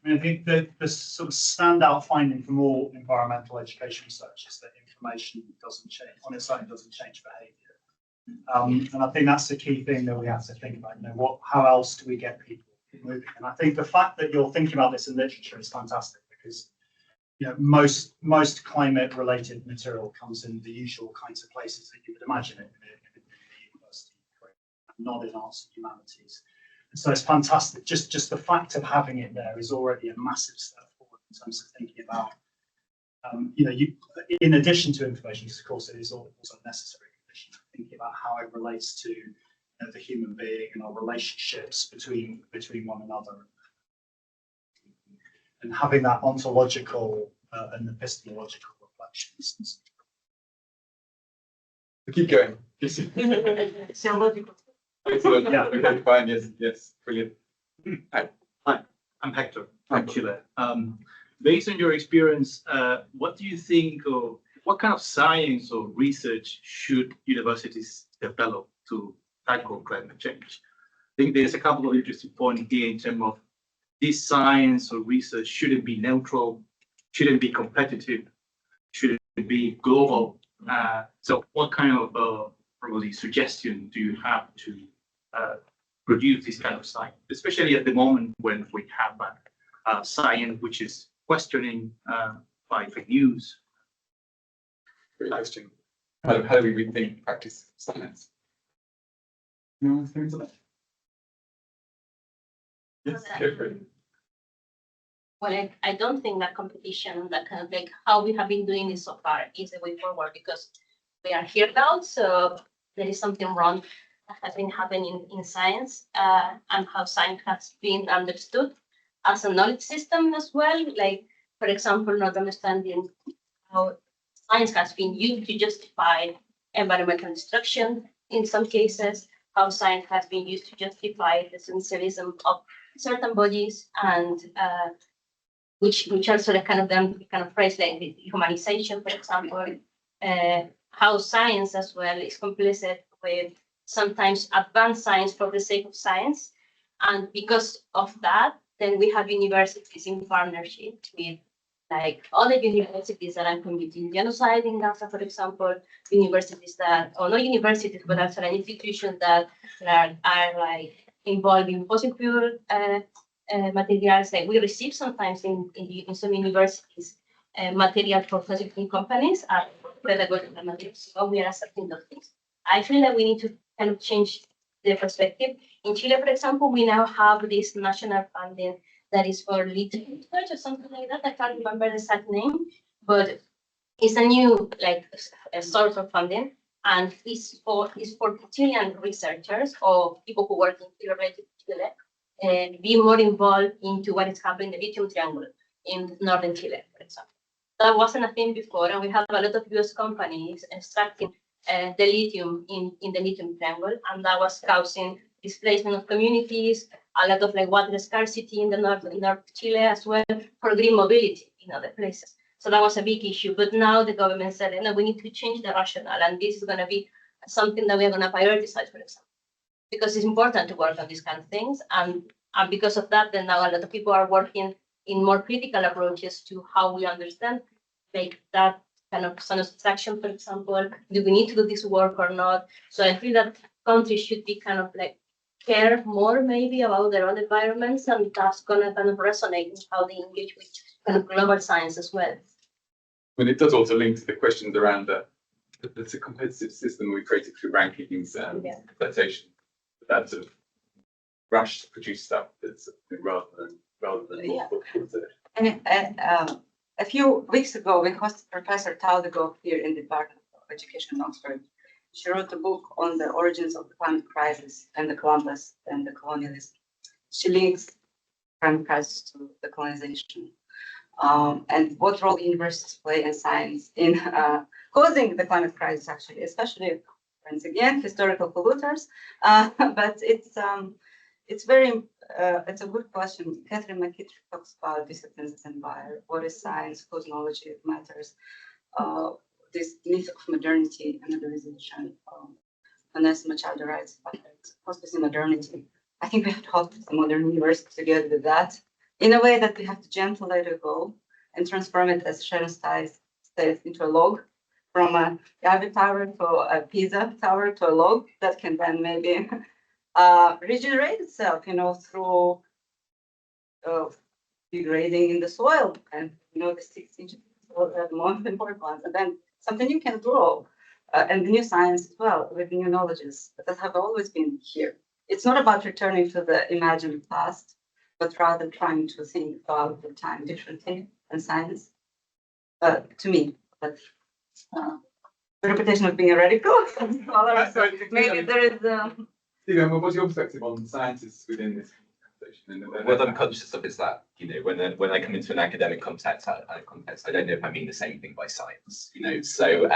I think the sort of standout finding from all environmental education research is that information doesn't change on its own, doesn't change behaviour. And I think that's the key thing that we have to think about. How else do we get people moving? And I think the fact that you're thinking about this in literature is fantastic, because most climate related material comes in the usual kinds of places that you would imagine it in a university, not in arts and humanities. And so it's fantastic. Just the fact of having it there is already a massive step forward in terms of thinking about, in addition to information, because of course it is also necessary condition, thinking about how it relates to the human being and our relationships between one another, and having that ontological and epistemological reflections. Keep going. Theological. Excellent. Yeah. Okay. Fine. Yes. Brilliant. Hi, I'm Hector from Chile. Based on your experience, what do you think, or what kind of science or research should universities develop to tackle climate change? I think there's a couple of interesting points here in terms of this science or research shouldn't be neutral, shouldn't be competitive, shouldn't be global. So what kind of probably suggestion do you have to produce this kind of science, especially at the moment when we have a science which is questioning by fake news? Great question. How do we rethink practice science? No one's going to that? Yes, go for it. Well, I don't think that competition, that kind of like how we have been doing this so far, is the way forward, because we are here now. So there is something wrong that has been happening in science, and how science has been understood as a knowledge system as well. Like, for example, not understanding how science has been used to justify environmental destruction in some cases, how science has been used to justify the essentialism of certain bodies, and which also like kind of phrase like the humanization, for example, how science as well is complicit with sometimes advanced science for the sake of science. And because of that, then we have universities in partnership with like other universities that are committing genocide in Gaza, for example, universities that, or not universities, but also an institution that are like involved in fossil fuel materials. Like we receive sometimes in some universities material for fossil fuel companies are pedagogical materials. So we are accepting those things. I feel that we need to kind of change the perspective. In Chile, for example, we now have this national funding that is for Leeds research or something like that. I can't remember the exact name, but it's a new like a source of funding, and it's for Chilean researchers or people who work in Chile related to Chile, and be more involved into what is happening in the lithium triangle in northern Chile, for example. That wasn't a thing before, and we have a lot of US companies extracting the lithium in the lithium triangle, and that was causing displacement of communities, a lot of like water scarcity in the north Chile as well, for green mobility in other places. So that was a big issue. But now the government said, no, we need to change the rationale, and this is going to be something that we are going to prioritize, for example, because it's important to work on these kind of things. And because of that, then now a lot of people are working in more critical approaches to how we understand like that kind of sun abstraction, for example. Do we need to do this work or not? So I feel that countries should be kind of like care more maybe about their own environments, and that's gonna kind of resonate with how they engage with kind of global science as well. But it does also link to the questions around it's a competitive system we created through rankings and compensation. That sort of rush to produce stuff that's rather than multiple. And a few weeks ago, we hosted Professor Taldegoff here in the Department of Education in Oxford. She wrote a book on the origins of the climate crisis and the Columbus and the colonialism. She links climate crisis to the colonization, and what role universities play in science in causing the climate crisis, actually, especially once again historical polluters. But it's a good question. Catherine McKittrick talks about disciplines and bio. What is science? Cosmology matters. This myth of modernity and modernization. Vanessa Machado writes about hospice in modernity. I think we have to hold the modern universe together with that, in a way that we have to gently let it go and transform it, as Sharon says, into a log, from a Eiffel Tower to a Pisa Tower to a log that can then maybe regenerate itself, through degrading in the soil, and the 6 inches are the most important ones, and then something you can grow, and the new science as well, with new knowledges that have always been here. It's not about returning to the imagined past, but rather trying to think about the time differently and science. To me, but the reputation of being a radical scholar, maybe there is. Stephen, what's your perspective on scientists within this conversation? What I'm conscious of is that, when I come into an academic context, I don't know if I mean the same thing by science, So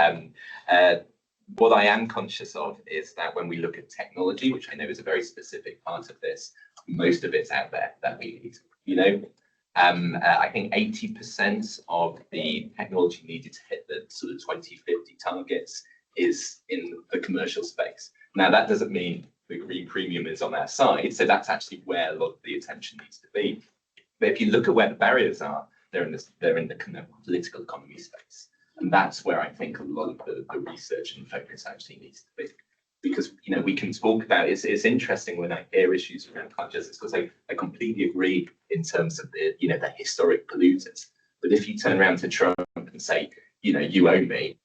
what I am conscious of is that when we look at technology, which I know is a very specific part of this, most of it's out there that we need. I think 80% of the technology needed to hit the sort of 2050 targets is in the commercial space. Now, that doesn't mean the green premium is on our side, so that's actually where a lot of the attention needs to be. But if you look at where the barriers are, they're in the kind of political economy space, and that's where I think a lot of the research and focus actually needs to be. Because we can talk about it's interesting when I hear issues around consciousness, because I completely agree in terms of the the historic polluters. But if you turn around to Trump and say you own me,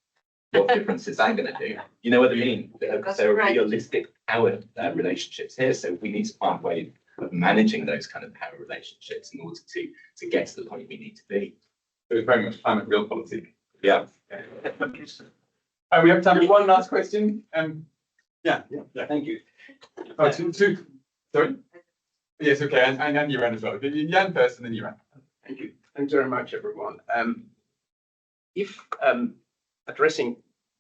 what difference is that going to do? You know what I mean? There are realistic power relationships here, so we need to find ways of managing those kind of power relationships in order to get to the point we need to be. So it's very much climate realpolitik. Yeah. We have time for one last question. Yeah. Thank you. Oh, two. Sorry. Yes. Okay. And you ran as well. Jan first, and then you ran. Thank you. Thanks very much, everyone. If addressing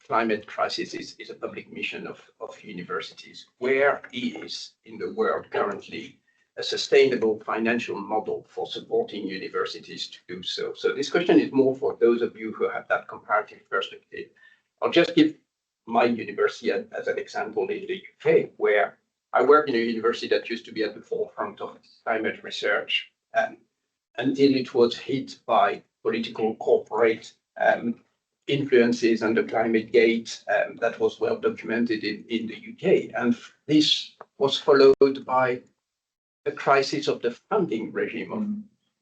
climate crisis is a public mission of universities, where is in the world currently a sustainable financial model for supporting universities to do so? So this question is more for those of you who have that comparative perspective. I'll just give my university as an example in the UK, where I work in a university that used to be at the forefront of climate research until it was hit by political corporate influences and the climate gate that was well documented in the UK. And this was followed by a crisis of the funding regime of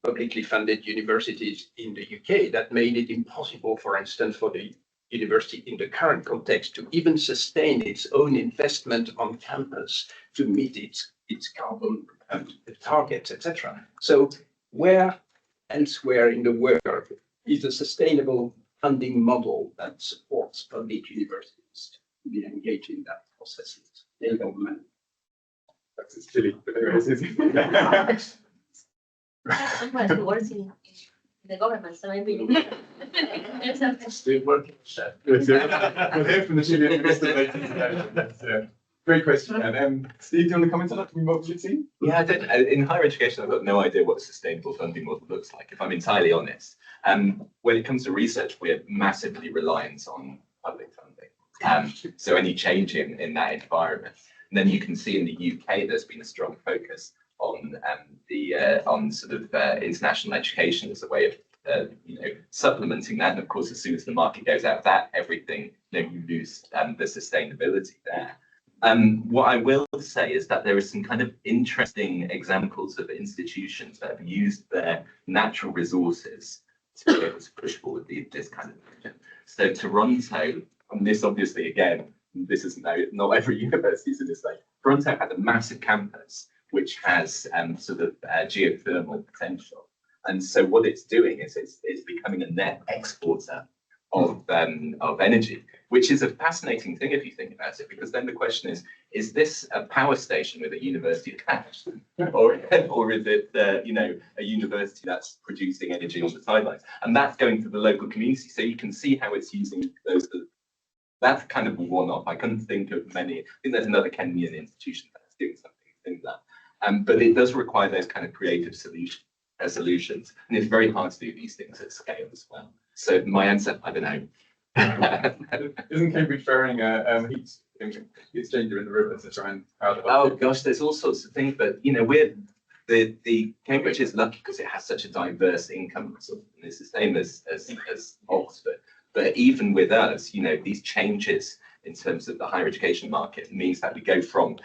publicly funded universities in the UK that made it impossible, for instance, for the university in the current context to even sustain its own investment on campus to meet its carbon targets, etc. So where elsewhere in the world is a sustainable funding model that supports public universities to be engaged in that process? There you go, man. That's silly, but anyway, Someone who works in the government, so maybe. Still working. We'll hear from the Chilean minister later today. That's a great question. And Steve, do you want to comment on that? What you've seen? Yeah, I don't. In higher education, I've got no idea what a sustainable funding model looks like, if I'm entirely honest. When it comes to research, we're massively reliant on public funding. So any change in that environment. And then you can see in the UK, there's been a strong focus on on sort of international education as a way of supplementing that. And of course, as soon as the market goes out of that, everything, you lose the sustainability there. What I will say is that there is some kind of interesting examples of institutions that have used their natural resources to be able to push forward this kind of vision. So Toronto, and this obviously, again, this is not every university is in this way. Toronto has a massive campus which has sort of geothermal potential. And so what it's doing is it's becoming a net exporter of energy, which is a fascinating thing if you think about it, because then the question is this a power station with a university attached, or is it a university that's producing energy on the sidelines? And that's going to the local community. So you can see how it's using those. That's kind of a one-off. I couldn't think of many. I think there's another Kenyan institution that's doing something like that. But it does require those kind of creative solutions, and it's very hard to do these things at scale as well. So my answer, I don't know. Isn't Cambridge burying a heat exchanger in the river to try and power the Oh gosh, there's all sorts of things, but we're the Cambridge is lucky because it has such a diverse income, and it's the same as Oxford. But even with us, these changes in terms of the higher education market means that we go from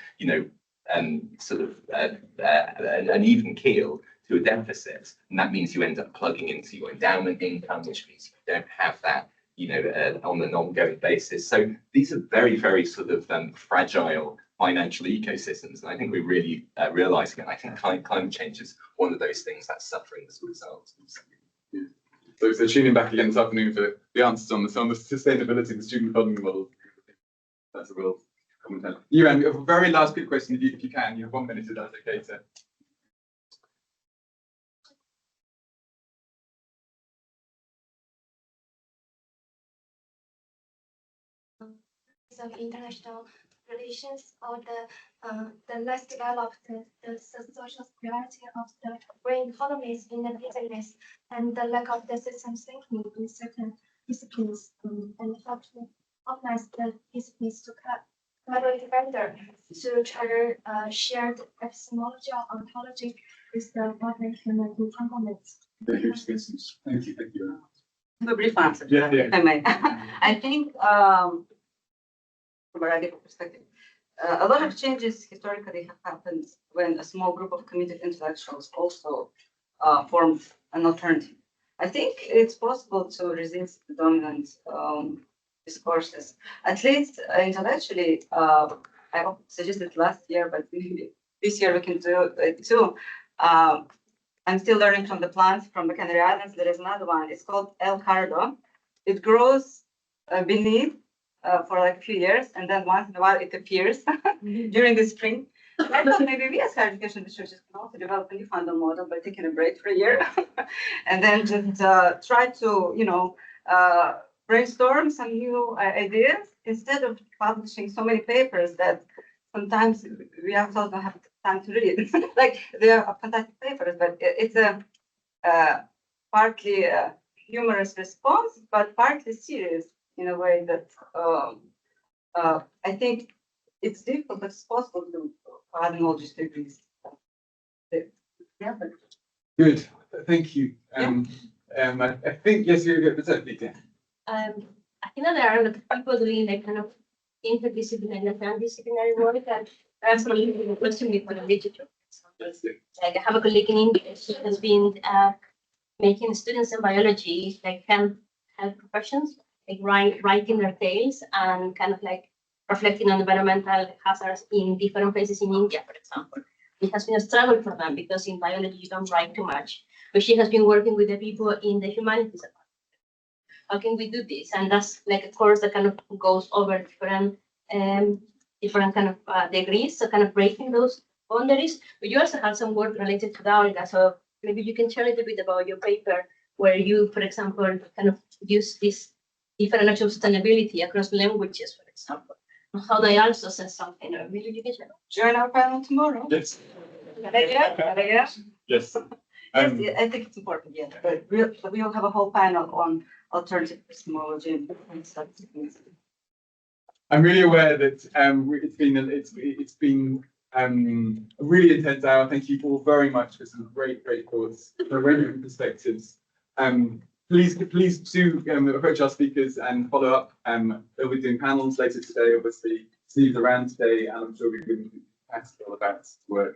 sort of an even keel to a deficit, and that means you end up plugging into your endowment income, which means you don't have that on an ongoing basis. So these are very, very sort of fragile financial ecosystems, and I think we're really realizing it. I think climate change is one of those things that's suffering as a result. So tuning back again this afternoon for the answers on the sustainability of the student funding model. That's a real comment. You have a very last quick question, if you can. You have 1 minute, if that's okay. Of international relations or the less developed the social security of the green economies in the business and the lack of the systems thinking in certain disciplines and how to organize the disciplines to collaborate together to share shared epistemology or ontology with the modern human entanglements. Thank you. A brief answer. Yeah. If I may. I think from a radical perspective, a lot of changes historically have happened when a small group of committed intellectuals also formed an alternative. I think it's possible to resist the dominant discourses, at least intellectually. I suggested last year, but this year we can do it too. I'm still learning from the plants from the Canary Islands. There is another one. It's called El Cardo. It grows beneath for like a few years, and then once in a while it appears during the spring. I thought maybe we as higher education researchers can also develop a new fundamental model by taking a break for a year, and then just try to, brainstorm some new ideas instead of publishing so many papers that sometimes we also don't have time to read. Like they are fantastic papers, but it's a partly humorous response, but partly serious in a way that I think it's difficult, but it's possible to add all these degrees. Yeah, but Good, thank you. I think, yes, you're good, Betzabe. I think that there are a lot of people doing like kind of interdisciplinary and transdisciplinary work, and that's really question me for the literature. Like I have a colleague in India, she has been making students in biology like health professions, like writing their tales and kind of like reflecting on environmental hazards in different places in India, for example. It has been a struggle for them because in biology you don't write too much. But she has been working with the people in the humanities. How can we do this? And that's like a course that kind of goes over different kind of degrees, so kind of breaking those boundaries. But you also have some work related to that, Olga. So maybe you can share a little bit about your paper where you, for example, kind of use this different notion of sustainability across languages, for example. How they also say something. Maybe you can share. join our panel tomorrow. Yes. Yes, Yes. I think it's important, yeah. But we'll have a whole panel on alternative epistemology and statistics. I'm really aware that it's been a really intense hour. Thank you all very much for some great thoughts, for a range of perspectives. Please do approach our speakers and follow up. They'll be doing panels later today. Obviously, Steve's around today, and I'm sure we can ask all about work.